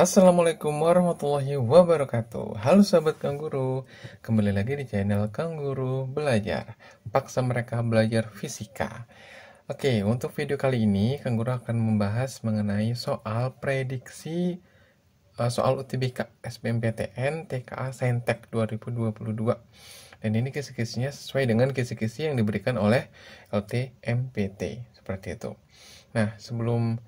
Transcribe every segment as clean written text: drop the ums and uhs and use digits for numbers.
Assalamualaikum warahmatullahi wabarakatuh. Halo sahabat Kang Guru, kembali lagi di channel Kang Guru Belajar. Paksa mereka belajar fisika. Oke, untuk video kali ini Kang Guru akan membahas mengenai soal prediksi soal UTBK SBMPTN TKA Saintek 2022. Dan ini kisi-kisinya sesuai dengan kisi-kisi yang diberikan oleh LTMPT, seperti itu. Nah, sebelum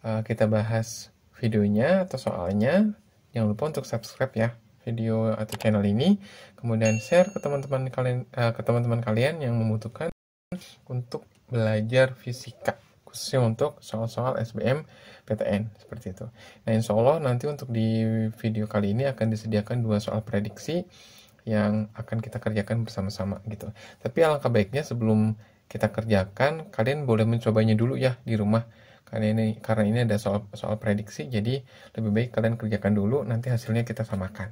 kita bahas videonya atau soalnya, jangan lupa untuk subscribe ya video atau channel ini, kemudian share ke teman-teman kalian yang membutuhkan untuk belajar fisika, khususnya untuk soal-soal SBM PTN seperti itu. Nah, insya Allah nanti untuk di video kali ini akan disediakan 2 soal prediksi yang akan kita kerjakan bersama-sama gitu. Tapi alangkah baiknya sebelum kita kerjakan, kalian boleh mencobanya dulu ya di rumah. Karena ini ada soal prediksi, jadi lebih baik kalian kerjakan dulu, nanti hasilnya kita samakan.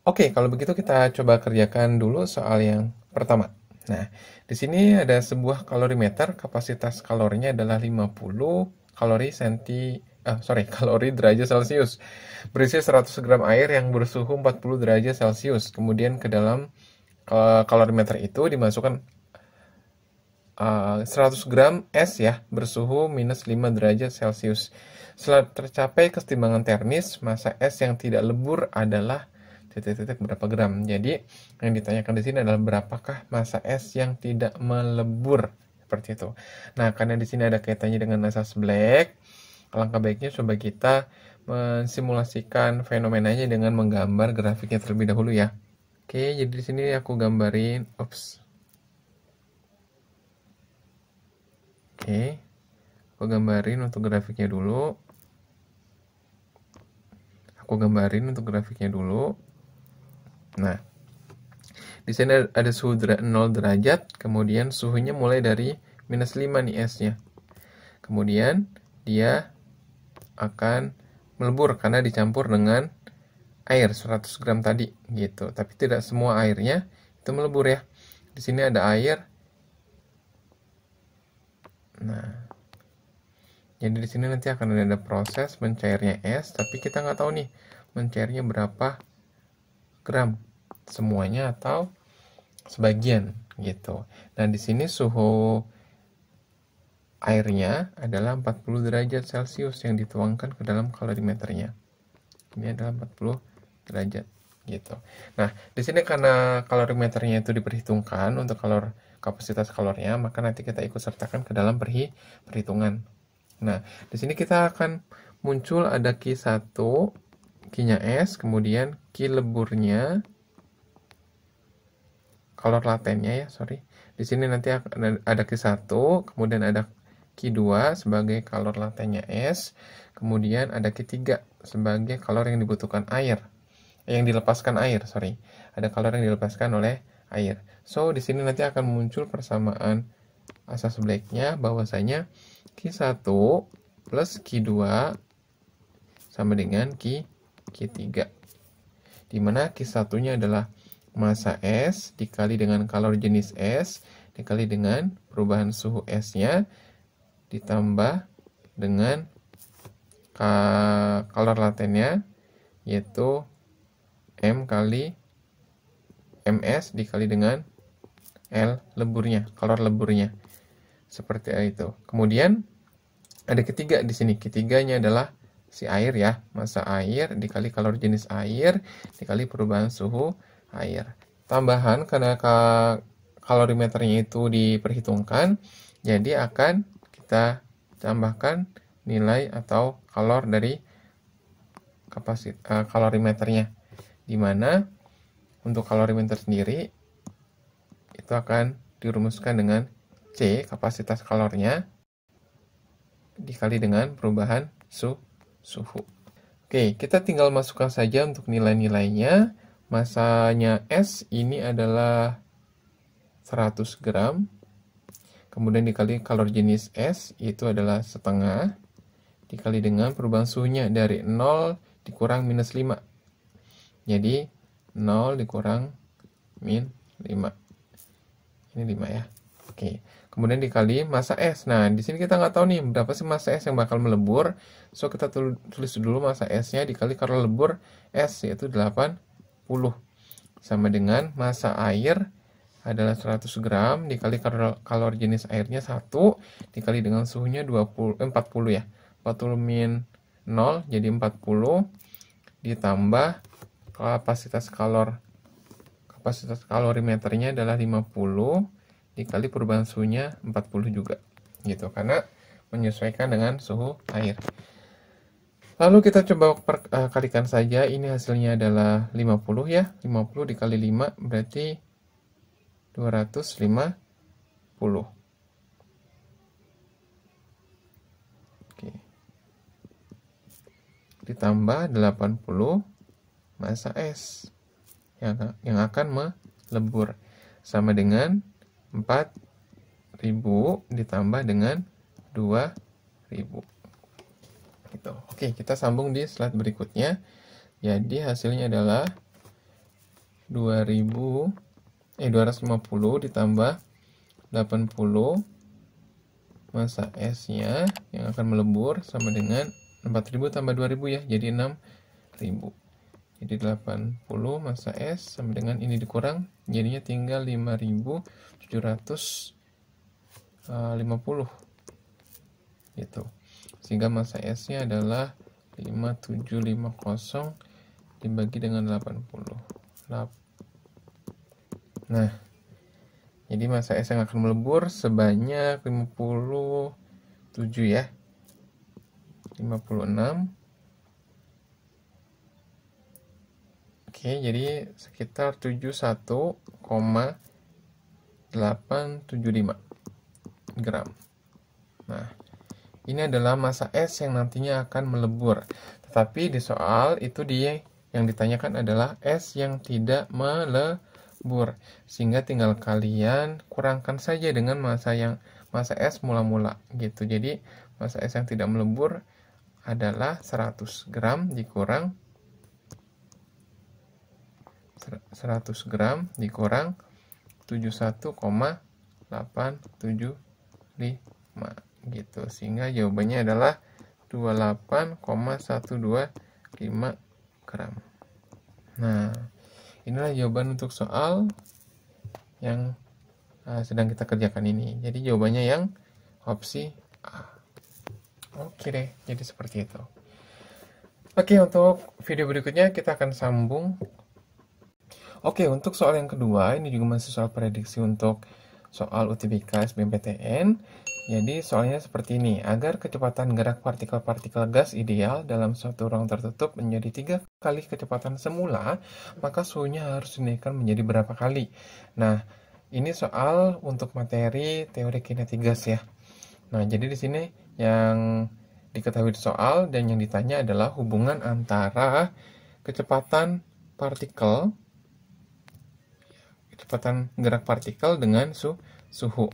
Oke, kalau begitu kita coba kerjakan dulu soal yang pertama. Nah, di sini ada sebuah kalorimeter, kapasitas kalorinya adalah 50 kalori derajat Celcius. Berisi 100 gram air yang bersuhu 40 derajat Celcius. Kemudian ke dalam kalorimeter itu dimasukkan 100 gram es ya, bersuhu minus 5 derajat Celcius. Setelah tercapai kesetimbangan termis, masa es yang tidak lebur adalah berapa gram. Jadi yang ditanyakan di sini adalah berapakah masa es yang tidak melebur, seperti itu. Nah, karena di sini ada kaitannya dengan asas Black, alangkah baiknya coba kita mensimulasikan fenomenanya dengan menggambar grafiknya terlebih dahulu ya. Oke, jadi di sini aku gambarin, Oke, aku gambarin untuk grafiknya dulu. Nah, di sini ada suhu 0 derajat, kemudian suhunya mulai dari minus 5 nih S-nya. Kemudian dia akan melebur karena dicampur dengan air 100 gram tadi gitu. Tapi tidak semua airnya itu melebur ya. Di sini ada air. Nah, jadi di sini nanti akan ada proses mencairnya es, tapi kita nggak tahu nih mencairnya berapa gram, semuanya atau sebagian gitu. Nah, di sini suhu airnya adalah 40 derajat Celcius yang dituangkan ke dalam kalorimeternya. Ini adalah 40 derajat gitu. Nah, di sini karena kalorimeternya itu diperhitungkan untuk kapasitas kalornya, maka nanti kita ikut sertakan ke dalam perhitungan. Nah, di sini kita akan muncul ada Q1, Q-nya S, kemudian Q leburnya, kalor latennya ya, Di sini nanti ada Q1, kemudian ada Q2 sebagai kalor latennya S, kemudian ada Q3 sebagai kalor yang dibutuhkan air. Yang dilepaskan air, Ada kalor yang dilepaskan oleh air. So, di sini nanti akan muncul persamaan asas Black-nya bahwasanya Q1 plus Q2 sama dengan Q3. Di mana Q1-nya adalah masa es dikali dengan kalor jenis es dikali dengan perubahan suhu S-nya ditambah dengan kalor latennya, yaitu M kali MS dikali dengan L leburnya, kalor leburnya. Seperti itu. Kemudian ada ketiga di sini. Ketiganya adalah si air ya, masa air dikali kalor jenis air dikali perubahan suhu air. Tambahan karena kalorimeternya itu diperhitungkan, jadi akan kita tambahkan nilai atau kalor dari kalorimeternya, di mana untuk kalorimeter sendiri itu akan dirumuskan dengan C, kapasitas kalornya, dikali dengan perubahan suhu. Oke, kita tinggal masukkan saja untuk nilai-nilainya. Masanya S ini adalah 100 gram. Kemudian dikali kalor jenis S itu adalah setengah. Dikali dengan perubahan suhunya dari 0 dikurang minus 5. Jadi 0 dikurang min 5. Ini 5 ya. Oke. kemudian dikali massa S. Nah, di sini kita nggak tahu nih berapa sih massa S yang bakal melebur. So, kita tulis dulu massa S-nya dikali karena lebur S, yaitu 80. Sama dengan massa air adalah 100 gram dikali kalori jenis airnya 1 dikali dengan suhunya 40 ya. 40 min 0 jadi 40 ditambah kapasitas kalorimeternya adalah 50 dikali perubahan suhunya 40 juga gitu, karena menyesuaikan dengan suhu air. Lalu kita coba kalikan saja, ini hasilnya adalah 50 ya, 50 dikali 5 berarti 250. Oke. Ditambah 80 massa es yang akan melebur, sama dengan 4000 ditambah dengan 2000 gitu. Oke, kita sambung di slide berikutnya. Jadi hasilnya adalah 250 ditambah 80 massa S-nya yang akan melebur sama dengan 4000 tambah 2000 ya, jadi 6000. Jadi 80 massa S sama dengan ini dikurang, jadinya tinggal 5750 gitu. Sehingga massa S-nya adalah 5750 dibagi dengan 80. Nah, jadi massa S yang akan melebur sebanyak 57 ya. 56. Oke, jadi sekitar 71,875 gram. Nah, ini adalah massa es yang nantinya akan melebur. Tetapi di soal itu yang ditanyakan adalah es yang tidak melebur. Sehingga tinggal kalian kurangkan saja dengan massa es mula-mula gitu. Jadi massa es yang tidak melebur adalah 100 gram dikurang 71,875 gitu, sehingga jawabannya adalah 28,125 gram. Nah, inilah jawaban untuk soal yang sedang kita kerjakan ini. Jadi jawabannya yang opsi A. Oke deh, jadi seperti itu. Oke, untuk video berikutnya kita akan sambung. Oke, untuk soal yang kedua, ini juga masih soal prediksi untuk soal UTBK SBMPTN. Jadi soalnya seperti ini, agar kecepatan gerak partikel-partikel gas ideal dalam suatu ruang tertutup menjadi 3 kali kecepatan semula, maka suhunya harus dinaikkan menjadi berapa kali? Nah, ini soal untuk materi teori kinetik gas ya. Nah, jadi di sini yang diketahui di soal dan yang ditanya adalah hubungan antara kecepatan gerak partikel dengan suhu.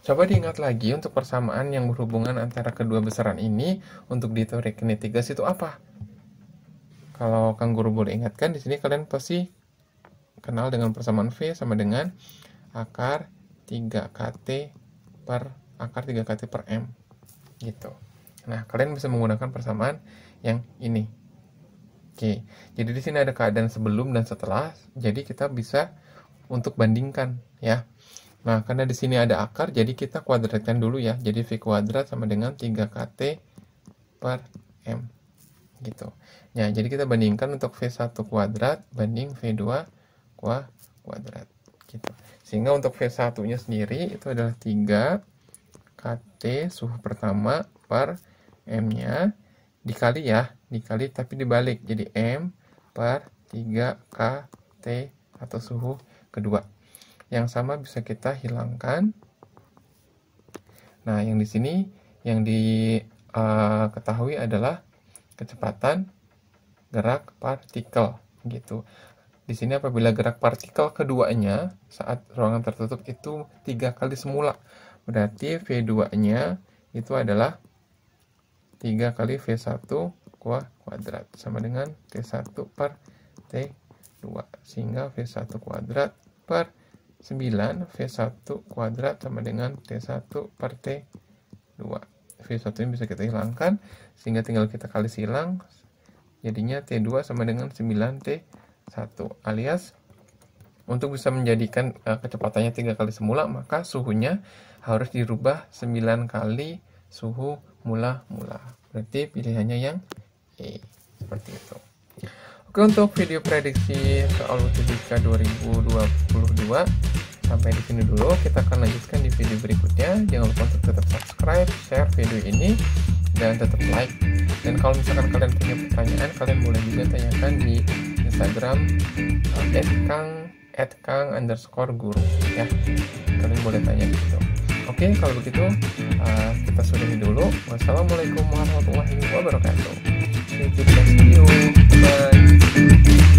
Coba diingat lagi untuk persamaan yang berhubungan antara kedua besaran ini untuk di teori kinetik gas itu apa? Kalau Kang Guru boleh ingatkan, di sini kalian pasti kenal dengan persamaan V sama dengan akar 3kT per M gitu. Nah, kalian bisa menggunakan persamaan yang ini. Oke, jadi di sini ada keadaan sebelum dan setelah, jadi kita bisa untuk bandingkan ya. Nah, karena di sini ada akar, jadi kita kuadratkan dulu ya. Jadi V kuadrat sama dengan 3kT per M gitu. Nah, jadi kita bandingkan untuk V1 kuadrat banding V2 kuadrat gitu. Sehingga untuk V1-nya sendiri itu adalah 3kT suhu pertama per M-nya dikali tapi dibalik. Jadi M per 3kT atau suhu kedua. Yang sama bisa kita hilangkan. Nah, yang di sini yang diketahui adalah kecepatan gerak partikel gitu. Di sini apabila gerak partikel keduanya saat ruangan tertutup itu 3 kali semula, berarti V2-nya itu adalah 3 kali V1 kuadrat sama dengan T1 per T2, sehingga V1 kuadrat per 9 V1 kuadrat sama dengan T1 per T2. V1 ini bisa kita hilangkan, sehingga tinggal kita kali silang, jadinya T2 sama dengan 9T1. Alias, untuk bisa menjadikan kecepatannya 3 kali semula, maka suhunya harus dirubah 9 kali suhu mula-mula. Berarti pilihannya yang E. Seperti itu. Oke, untuk video prediksi soal UTBK 2022 sampai di sini dulu. Kita akan lanjutkan di video berikutnya. Jangan lupa untuk tetap subscribe, share video ini, dan tetap like. Dan kalau misalkan kalian punya pertanyaan, kalian boleh juga tanyakan di Instagram @kang_guru ya. Kalian boleh tanya di situ. Oke, kalau begitu kita sudahi dulu. Wassalamualaikum warahmatullahi wabarakatuh. See you. Bye.